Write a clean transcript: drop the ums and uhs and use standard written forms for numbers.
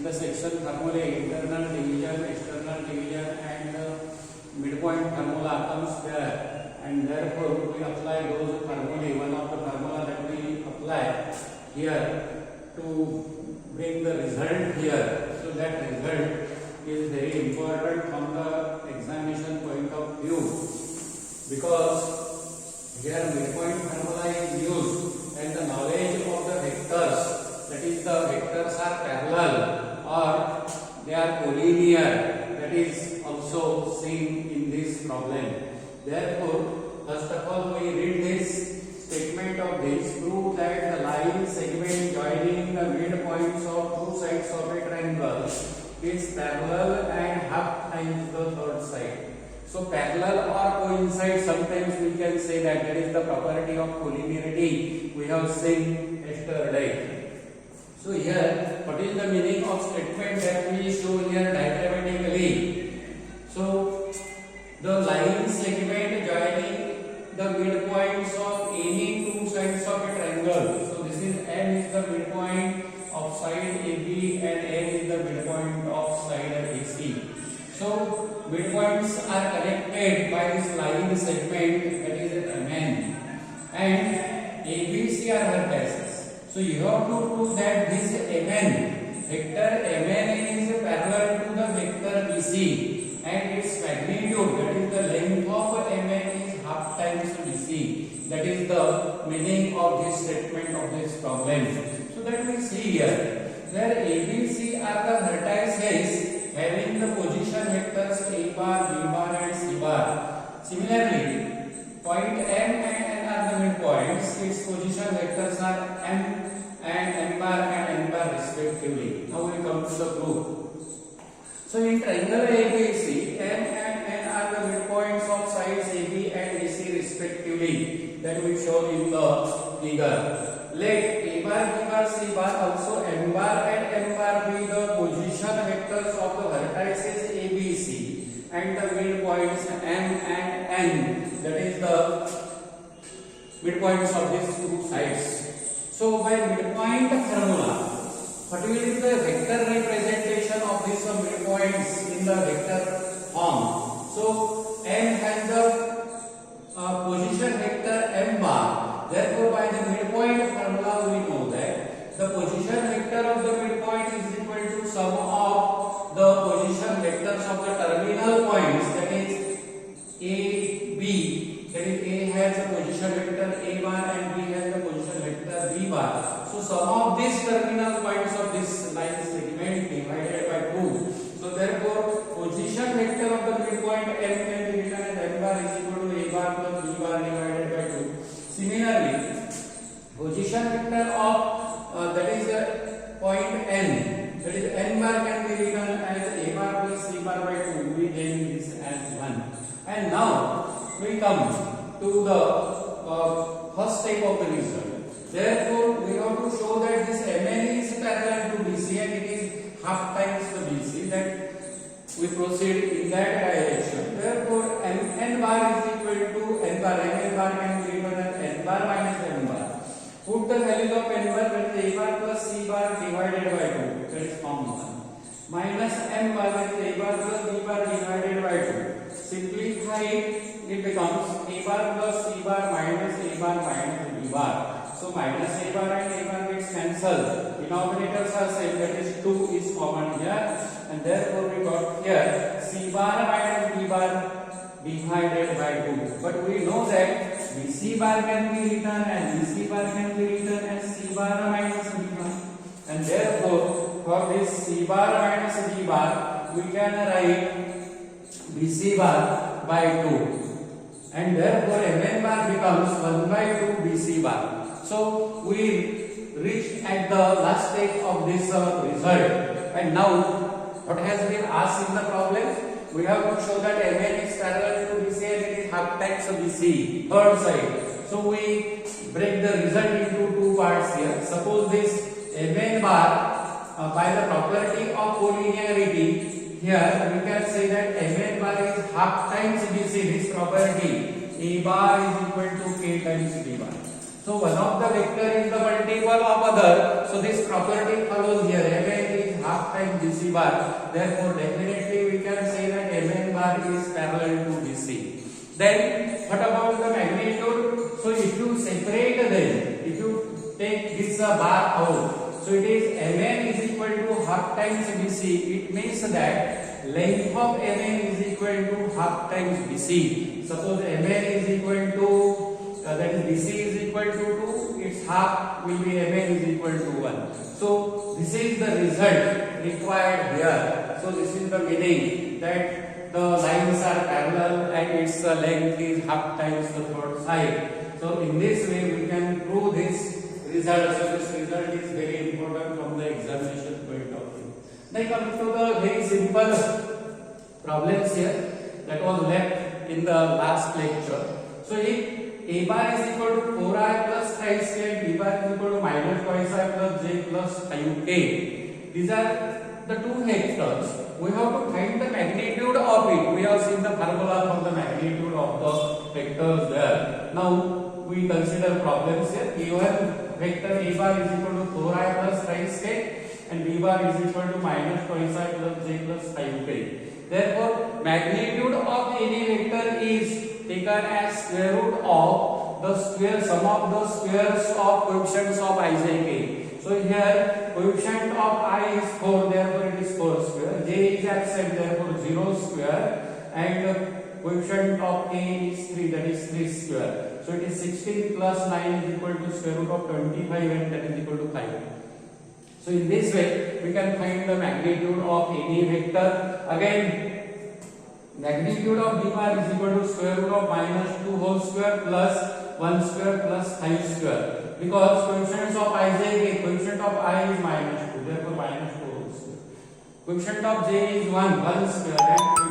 the section formula, internal division, external division, and midpoint formula comes there, and therefore we apply those formulae. One of the formula that we apply here to bring the result here. So that result is very important from the examination point of view, because here midpoint formula is used, and the knowledge of the vectors, that is the vectors are parallel or they are collinear, that is also seen in this problem. Therefore, first of all, we read this statement of this: prove that the line segment joining the midpoints of two sides of a triangle is parallel and half times the third side. So parallel or coincide, sometimes we can say that is the property of collinearity we have seen yesterday. So here, what is the meaning of statement that we show here diagrammatically? So the line segment joining the midpoints of any two sides of a triangle. So this is M is the midpoint of side AB and N is the midpoint of side AC. So midpoints are connected by this line segment, that is MN, and ABC are vertices. So you have to prove that this MN, vector MN is parallel to the vector BC, and its magnitude, that is the length of MN, is half times BC. That is the meaning of this statement of this problem. So that we see here, where ABC are the vertices having the position vectors A bar, B bar and C bar. Similarly, point M and N are the midpoints. Its position vectors are M and M bar and N bar respectively. Now we come to the proof. So in triangle ABC, M and N are the midpoints of sides AB and AC respectively. That we show in the figure. Let A bar, B bar, C bar, also M bar and M bar be the position vectors of the vertices ABC and the midpoints M and N. That is the midpoints of these two sides. So by midpoint formula, what will be the vector representation of these midpoints in the vector form? So M has the position vector M bar. Therefore, by the midpoint formula, we know that the position vector of the midpoint is equal to sum of the position vectors of the terminal points, that is A, B. That is, A has the position vector A bar and B has the position vector B bar. So sum of these terminal points of this line segment divided by 2. So therefore, position vector of the midpoint M can be written as M bar is equal to A bar plus B bar divided by 2. Similarly, position vector of that is point N, that is N bar can be written as A bar plus C bar by 2. We name this as 1. And now we come to the first step of the result. Therefore, we have to show that this MN is parallel to BC and it is half times the BC. That we proceed in that direction. Therefore, N bar is equal to N bar. N bar can be written as N bar minus M bar. Put the values of N bar with A bar plus C bar divided by 2. That is form 1. Minus M bar with A bar plus B bar divided by 2. Simplify it becomes A bar plus C bar minus A bar minus B bar. So minus A bar and A bar gets cancelled. Denominators are same, that is 2 is common here, and therefore we got here C bar minus B bar divided by 2. But we know that BC bar can be written and BC bar can be written as C bar minus B bar, and therefore for this C bar minus B bar we can write BC bar by 2, and therefore Mn bar becomes 1 by 2 BC bar. So we reached at the last stage of this result, and now what has been asked in the problem? We have to show that Mn is parallel to BC and it is half times BC, third side. So we break the result into two parts here. Suppose this Mn bar by the property of collinearity, here we can say that Mn bar is half times BC. This property A bar is equal to K times B bar. So one of the vector is the multiple of other. So this property follows here. Mn is half times BC bar. Therefore, definitely we can say that MN bar is parallel to BC. Then, what about the magnitude? So, if you separate them, if you take this bar out, so it is MN is equal to half times BC. It means that length of MN is equal to half times BC. Suppose MN is equal to that is BC is equal to 2, its half will be MN is equal to 1. So this is the result required here. So this is the meaning that the lines are parallel and its length is half times the third side. So in this way we can prove this result. So this result is very important from the examination point of view. Now coming to the very simple problems here that was left in the last lecture. So if a bar is equal to 4i plus 5k, b bar is equal to minus twice i plus j plus 5k. These are the two vectors. We have to find the magnitude of it. We have seen the formula for the magnitude of the vectors there. Now we consider problems here. A1 vector a bar is equal to 4i plus 5k and b bar is equal to minus twice i plus j plus 5k. Therefore, magnitude of any vector is taken as square root of the square sum of the squares of coefficients of I, j, k. So here coefficient of I is 4, therefore it is 4 square. J is absent, therefore 0 square, and coefficient of k is 3, that is 3 square. So it is 16 plus 9 is equal to square root of 25, and that is equal to 5. So in this way we can find the magnitude of any vector. Again, magnitude of b bar is equal to square root of minus 2 whole square plus 1 square plus 5 square, because coefficients of I, j, k, coefficient of I is minus 2, therefore minus 2 whole square. Coefficient of j is 1 square, and